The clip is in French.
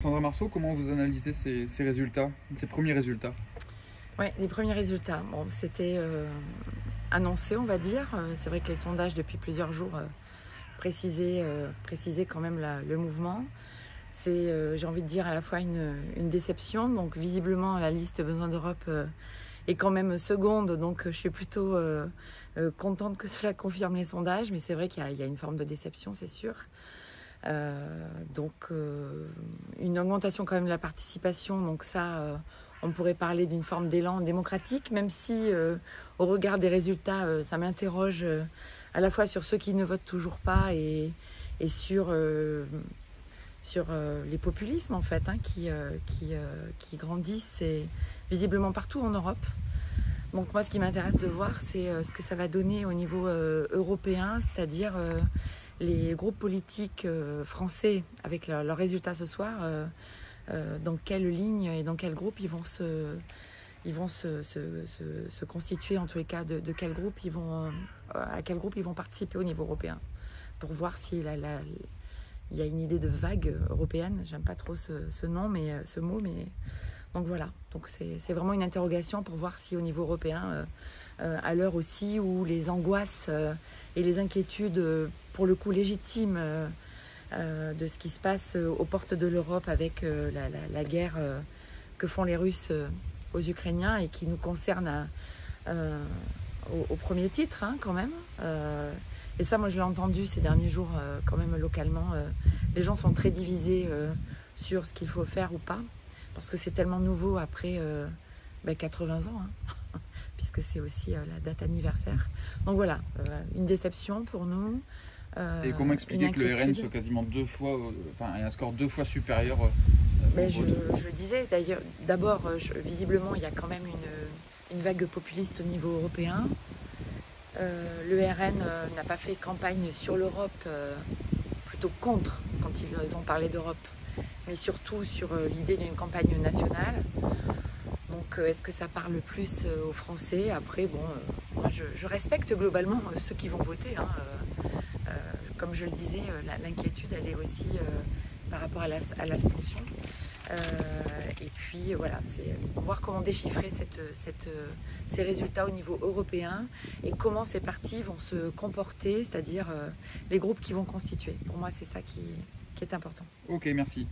Sandra Marceau, comment vous analysez ces résultats, ces premiers résultats? Oui, les premiers résultats. Bon, c'était annoncé, on va dire. C'est vrai que les sondages, depuis plusieurs jours, précisaient quand même le mouvement. C'est, j'ai envie de dire, à la fois une déception. Donc, visiblement, la liste Besoin d'Europe est quand même seconde. Donc, je suis plutôt contente que cela confirme les sondages. Mais c'est vrai qu'il y a une forme de déception, c'est sûr. Une augmentation quand même de la participation, donc ça, on pourrait parler d'une forme d'élan démocratique, même si au regard des résultats, ça m'interroge à la fois sur ceux qui ne votent toujours pas et sur les populismes en fait, qui grandissent et visiblement partout en Europe. Donc moi, ce qui m'intéresse de voir, c'est ce que ça va donner au niveau européen, c'est-à-dire les groupes politiques français, avec leurs résultats ce soir, dans quelle ligne et dans quel groupe ils vont se constituer, en tous les cas, de quel groupe à quel groupe ils vont participer au niveau européen, pour voir si il y a une idée de vague européenne. J'aime pas trop ce mot, mais donc voilà. Donc c'est vraiment une interrogation pour voir si au niveau européen, à l'heure aussi où les angoisses et les inquiétudes, pour le coup légitimes, de ce qui se passe aux portes de l'Europe avec la guerre que font les Russes aux Ukrainiens et qui nous concerne au premier titre, quand même. Et ça, moi, je l'ai entendu ces derniers jours, quand même, localement. Les gens sont très divisés sur ce qu'il faut faire ou pas, parce que c'est tellement nouveau après 80 ans, puisque c'est aussi la date anniversaire. Donc voilà, une déception pour nous. Et comment expliquer que le RN soit quasiment ait un score 2 fois supérieur je disais d'ailleurs, d'abord, visiblement, il y a quand même une vague populiste au niveau européen. Le RN n'a pas fait campagne sur l'Europe, plutôt contre, quand ils ont parlé d'Europe, mais surtout sur l'idée d'une campagne nationale. Donc est-ce que ça parle plus aux Français? Après, bon, moi je respecte globalement ceux qui vont voter. Comme je le disais, l'inquiétude, elle est aussi par rapport à l'abstention. Et puis voilà, c'est voir comment déchiffrer ces résultats au niveau européen et comment ces partis vont se comporter, c'est-à-dire les groupes qui vont constituer. Pour moi, c'est ça qui est important. Ok, merci.